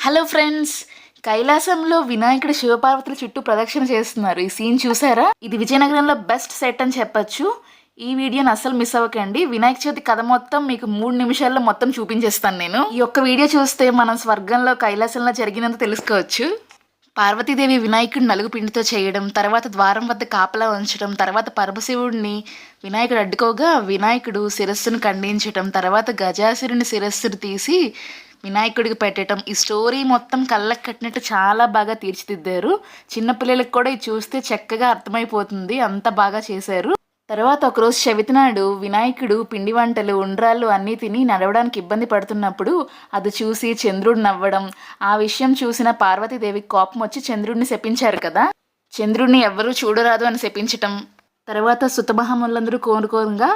Hello friends, కైలాసంలో వినాయకుడు శివపార్వతుల చుట్టూ ప్రదక్షిణ చేస్తున్నారు. ఈ సీన్ చూసారా? ఇది విజయనగరంలో బెస్ట్ సెట్ అని చెప్పొచ్చు. ఈ వీడియోని అస్సలు మిస్ అవ్వకండి. వినాయక చవితి కథ మొత్తం మీకు 3 నిమిషాల్లో మొత్తం చూపించేస్తాను నేను. ఈ ఒక్క వీడియో చూస్తే మనం స్వర్గంలో కైలాసంలో జరిగినంత తెలుసుకోవచ్చు. పార్వతీదేవి వినాయకుడిని నలుగుపిండితో చేయడం, తర్వాత ద్వారం వద్ద కాపలా ఉంచడం, తర్వాత పరమశివుడిని వినాయకుడు అడ్డుకోగా వినాయకుడు శిరస్సును ఖండించడం, తర్వాత గజాసురుని శిరస్సును తీసి వినాయకుడికి పెట్టడం. ఈ స్టోరీ మొత్తం కళ్ళకు కట్టినట్టు చాలా బాగా తీర్చిదిద్దారు. చిన్నపిల్లలకు కూడా ఇది చూస్తే చక్కగా అర్థమైపోతుంది, అంత బాగా చేశారు. తర్వాత ఒకరోజు చవితి నాడు వినాయకుడు పిండి వంటలు ఉండ్రాళ్ళు అన్నీ తిని నడవడానికి ఇబ్బంది పడుతున్నప్పుడు అది చూసి చంద్రుడు నవ్వడం, ఆ విషయం చూసిన పార్వతీదేవికి కోపం వచ్చి చంద్రుడిని శపించారు కదా. చంద్రుడిని ఎవ్వరూ చూడరాదు అని శపించటం, తర్వాత సుతమహములందరూ కోరుకోగా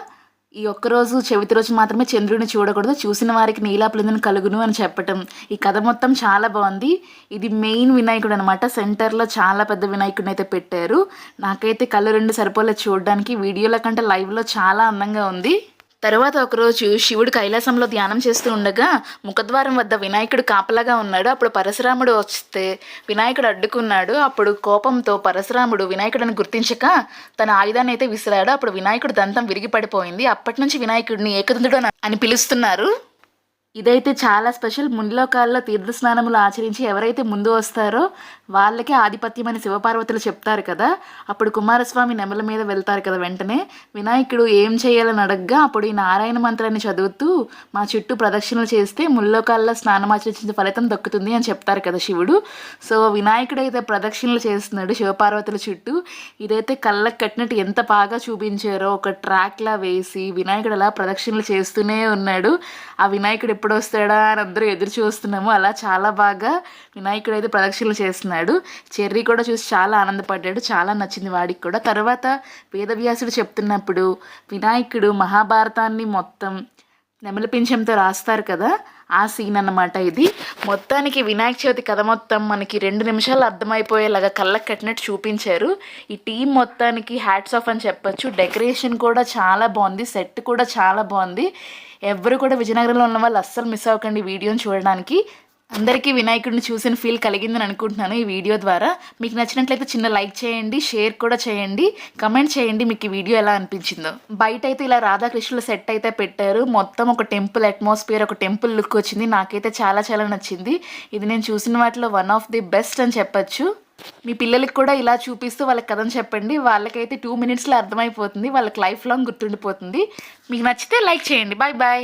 ఈ ఒక్కరోజు చవితి రోజు మాత్రమే చంద్రుడిని చూడకూడదు, చూసిన వారికి నీలాపలిందని కలుగును అని చెప్పటం. ఈ కథ మొత్తం చాలా బాగుంది. ఇది మెయిన్ వినాయకుడు అనమాట. సెంటర్లో చాలా పెద్ద వినాయకుడిని అయితే పెట్టారు. నాకైతే కళ్ళు 2 సరిపోలేదు చూడడానికి. వీడియోల కంటే లైవ్లో చాలా అందంగా ఉంది. తర్వాత ఒకరోజు శివుడు కైలాసంలో ధ్యానం చేస్తూ ఉండగా ముఖద్వారం వద్ద వినాయకుడు కాపలాగా ఉన్నాడు. అప్పుడు పరశురాముడు వస్తే వినాయకుడు అడ్డుకున్నాడు. అప్పుడు కోపంతో పరశురాముడు వినాయకుడిని గుర్తించక తన ఆయుధాన్ని అయితే విసిరాడు. అప్పుడు వినాయకుడు దంతం విరిగి పడిపోయింది. అప్పటి నుంచి వినాయకుడిని ఏకదంతుడు అని పిలుస్తున్నారు. ఇదైతే చాలా స్పెషల్. మునిలోకాల్లో తీర్థస్నానములు ఆచరించి ఎవరైతే ముందు వస్తారో వాళ్ళకే ఆధిపత్యం అని శివపార్వతులు చెప్తారు కదా. అప్పుడు కుమారస్వామి నెమల మీద వెళ్తారు కదా. వెంటనే వినాయకుడు ఏం చేయాలని అడగగా అప్పుడు ఈ నారాయణ మంత్రాన్ని చదువుతూ మా చుట్టూ ప్రదక్షిణలు చేస్తే ముల్లోకాల్లో స్నానం ఆచరించిన ఫలితం దక్కుతుంది అని చెప్తారు కదా శివుడు. సో వినాయకుడు అయితే ప్రదక్షిణలు చేస్తున్నాడు శివపార్వతుల చుట్టూ. ఇదైతే కళ్ళకు కట్టినట్టు ఎంత బాగా చూపించారో. ఒక ట్రాక్లా వేసి వినాయకుడు అలా ప్రదక్షిణలు చేస్తూనే ఉన్నాడు. ఆ వినాయకుడు ఎప్పుడు వస్తాడా అని అందరూ ఎదురు చూస్తున్నాము. అలా చాలా బాగా వినాయకుడు అయితే ప్రదక్షిణలు చేస్తున్నాడు. చెర్రీ కూడా చూసి చాలా ఆనందపడ్డాడు, చాలా నచ్చింది వాడికి కూడా. తర్వాత వేదవ్యాసుడు చెప్తున్నప్పుడు వినాయకుడు మహాభారతాన్ని మొత్తం నెమలిపించంతో రాస్తారు కదా, ఆ సీన్ అన్నమాట ఇది. మొత్తానికి వినాయక చవితి కథ మొత్తం మనకి 2 నిమిషాలు అర్థమైపోయేలాగా కళ్ళకు కట్టినట్టు చూపించారు. ఈ టీం మొత్తానికి హ్యాట్స్ ఆఫ్ అని చెప్పొచ్చు. డెకరేషన్ కూడా చాలా బాగుంది, సెట్ కూడా చాలా బాగుంది. ఎవరు కూడా విజయనగరంలో ఉన్న వాళ్ళు అస్సలు మిస్ అవ్వకండి వీడియోని చూడడానికి. అందరికీ వినాయకుడిని చూసిన ఫీల్ కలిగిందని అనుకుంటున్నాను ఈ వీడియో ద్వారా. మీకు నచ్చినట్లయితే చిన్న లైక్ చేయండి, షేర్ కూడా చేయండి, కమెంట్ చేయండి మీకు ఈ వీడియో ఎలా అనిపించిందో. బయట అయితే ఇలా రాధాకృష్ణుల సెట్ అయితే పెట్టారు. మొత్తం ఒక టెంపుల్ అట్మాస్ఫియర్, ఒక టెంపుల్ లుక్ వచ్చింది. నాకైతే చాలా చాలా నచ్చింది. ఇది నేను చూసిన వాటిలో వన్ ఆఫ్ ది బెస్ట్ అని చెప్పచ్చు. మీ పిల్లలకి కూడా ఇలా చూపిస్తూ వాళ్ళకి కథను చెప్పండి. వాళ్ళకైతే 2 మినిట్స్లో అర్థమైపోతుంది, వాళ్ళకి లైఫ్ లాంగ్ గుర్తుండిపోతుంది. మీకు నచ్చితే లైక్ చేయండి. Bye bye.